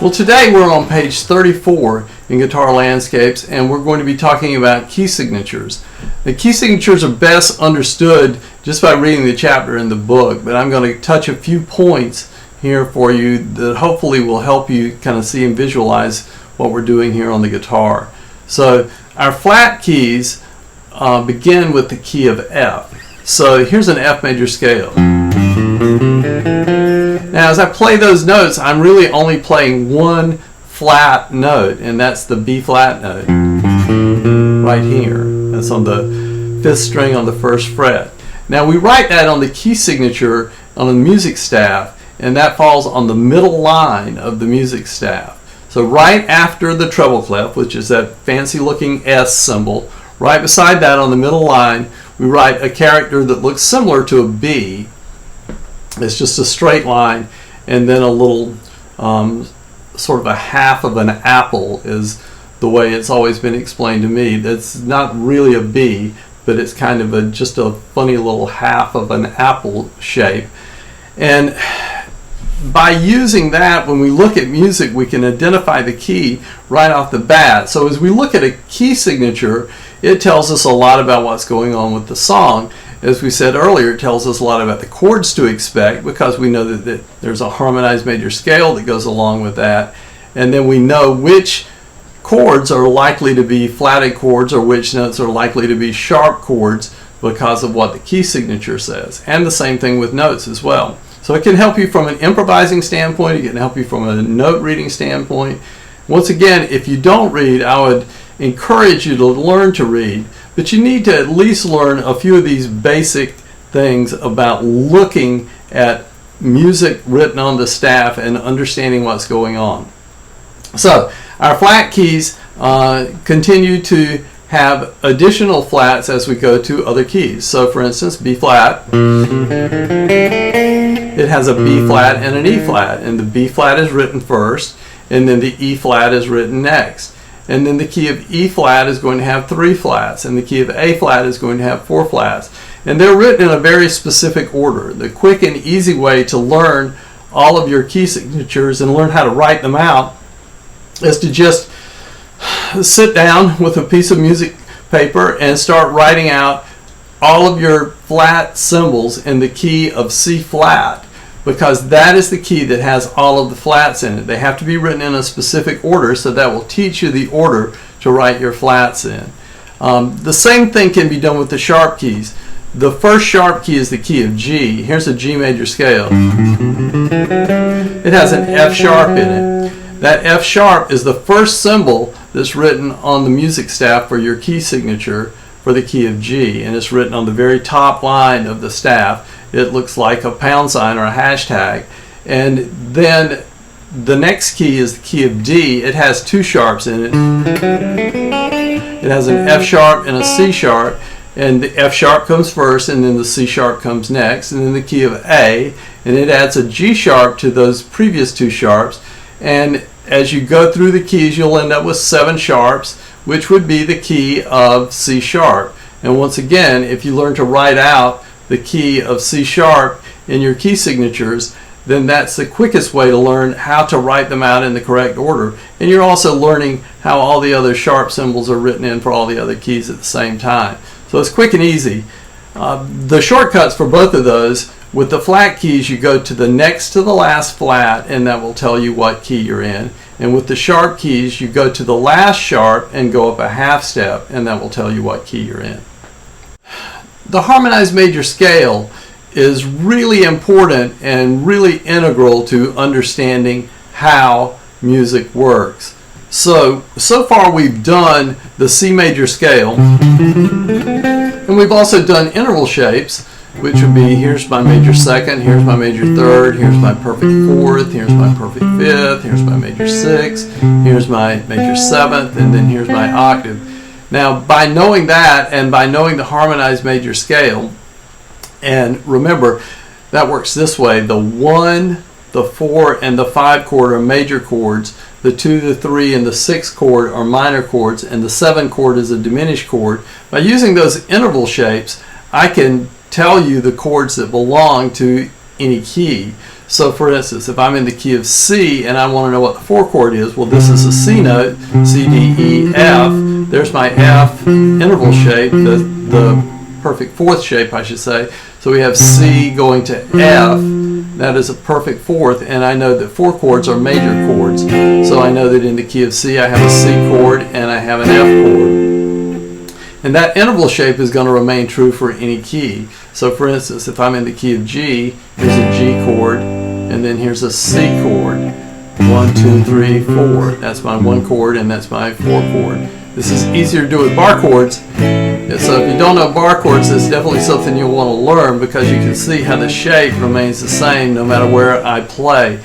Well, today we're on page 34 in Guitar Landscapes, and we're going to be talking about key signatures. The key signatures are best understood just by reading the chapter in the book, but I'm going to touch a few points here for you that hopefully will help you kind of see and visualize what we're doing here on the guitar. So our flat keys begin with the key of F. So here's an F major scale. Now as I play those notes, I'm really only playing one flat note, and that's the B flat note right here. That's on the 5th string on the 1st fret. Now we write that on the key signature on the music staff, and that falls on the middle line of the music staff. So right after the treble clef, which is that fancy looking S symbol, right beside that on the middle line, we write a character that looks similar to a B. It's just a straight line, and then a little sort of a half of an apple is the way it's always been explained to me. That's not really a B, but it's kind of just a funny little half of an apple shape. And by using that, when we look at music, we can identify the key right off the bat. So as we look at a key signature, it tells us a lot about what's going on with the song. As we said earlier, it tells us a lot about the chords to expect, because we know that there's a harmonized major scale that goes along with that. And then we know which chords are likely to be flatted chords or which notes are likely to be sharp chords because of what the key signature says. And the same thing with notes as well. So it can help you from an improvising standpoint, it can help you from a note reading standpoint. Once again, if you don't read, I would encourage you to learn to read, but you need to at least learn a few of these basic things about looking at music written on the staff and understanding what's going on. So our flat keys continue to have additional flats as we go to other keys. So for instance, B flat, it has a B flat and an E flat, and the B flat is written first, and then the E flat is written next. And then the key of E flat is going to have 3 flats, and the key of A flat is going to have 4 flats. And they're written in a very specific order. The quick and easy way to learn all of your key signatures and learn how to write them out is to just sit down with a piece of music paper and start writing out all of your flat symbols in the key of C flat, because that is the key that has all of the flats in it. They have to be written in a specific order, so that will teach you the order to write your flats in. The same thing can be done with the sharp keys. The first sharp key is the key of G. Here's a G major scale. It has an F sharp in it. That F sharp is the first symbol that's written on the music staff for your key signature for the key of G, and it's written on the very top line of the staff. It looks like a pound sign or a hashtag. And then the next key is the key of D. It has 2 sharps in it. It has an F sharp and a C sharp, and the F sharp comes first, and then the C sharp comes next, and then the key of A, and it adds a G sharp to those previous 2 sharps. And as you go through the keys, you'll end up with 7 sharps, which would be the key of C sharp. And once again, if you learn to write out the key of C sharp in your key signatures, then that's the quickest way to learn how to write them out in the correct order. And you're also learning how all the other sharp symbols are written in for all the other keys at the same time. So it's quick and easy. The shortcuts for both of those, with the flat keys, you go to the next to the last flat, and that will tell you what key you're in. And with the sharp keys, you go to the last sharp and go up a half step, and that will tell you what key you're in. The harmonized major scale is really important and really integral to understanding how music works. So far we've done the C major scale, and we've also done interval shapes, which would be, here's my major 2nd, here's my major 3rd, here's my perfect 4th, here's my perfect 5th, here's my major 6th, here's my major 7th, and then here's my octave. Now, by knowing that, and by knowing the harmonized major scale, and remember, that works this way: the 1, the 4, and the 5 chord are major chords, the 2, the 3, and the 6 chord are minor chords, and the 7 chord is a diminished chord. By using those interval shapes, I can tell you the chords that belong to any key. So for instance, if I'm in the key of C and I want to know what the 4 chord is, well, this is a C note, C, D, E, F. There's my F interval shape, the perfect 4th shape, I should say. So we have C going to F. That is a perfect 4th, and I know that 4 chords are major chords. So I know that in the key of C I have a C chord and I have an F chord. And that interval shape is going to remain true for any key. So for instance, if I'm in the key of G, here's a G chord, and then here's a C chord. 1, 2, 3, 4. That's my 1 chord, and that's my 4 chord. This is easier to do with bar chords. So if you don't know bar chords, it's definitely something you'll want to learn, because you can see how the shape remains the same no matter where I play.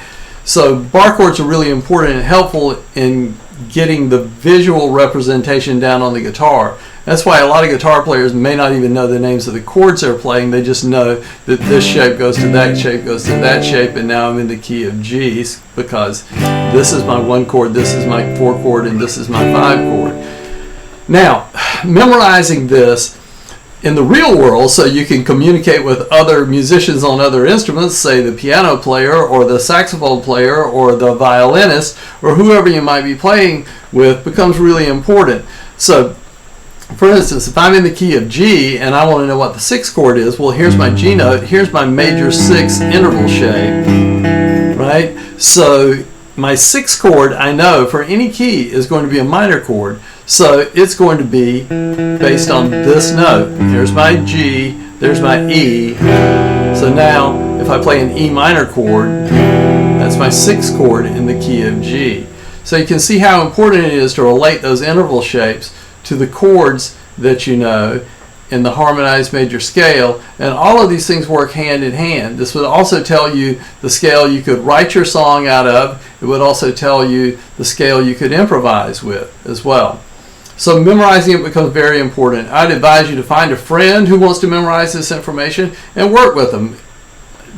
So bar chords are really important and helpful in getting the visual representation down on the guitar. That's why a lot of guitar players may not even know the names of the chords they're playing. They just know that this shape goes to that shape, goes to that shape, and now I'm in the key of G because this is my 1 chord, this is my 4 chord, and this is my 5 chord. Now, memorizing this in the real world so you can communicate with other musicians on other instruments, say the piano player or the saxophone player or the violinist or whoever you might be playing with, becomes really important. So for instance, if I'm in the key of G and I want to know what the 6th chord is, well, here's my G note, here's my major 6 interval shape, right? So my 6th chord, I know for any key, is going to be a minor chord. So it's going to be based on this note. Here's my G, there's my E. So now if I play an E minor chord, that's my 6th chord in the key of G. So you can see how important it is to relate those interval shapes to the chords that you know in the harmonized major scale, and all of these things work hand in hand. This would also tell you the scale you could write your song out of. It would also tell you the scale you could improvise with as well. So memorizing it becomes very important. I'd advise you to find a friend who wants to memorize this information and work with them.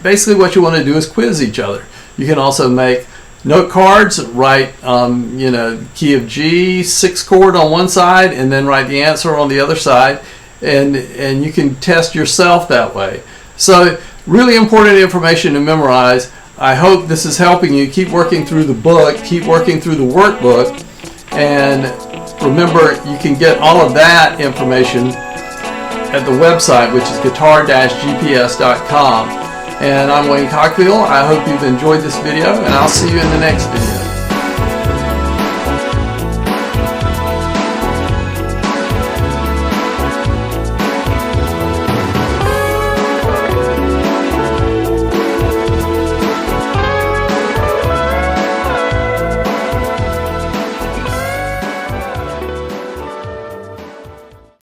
Basically what you want to do is quiz each other. You can also make note cards, write key of G, 6th chord on one side, and then write the answer on the other side, and you can test yourself that way. So really important information to memorize. I hope this is helping you. Keep working through the book, keep working through the workbook, and remember, you can get all of that information at the website, which is Guitar-Gps.com. And I'm Wayne Cockfield. I hope you've enjoyed this video, and I'll see you in the next video.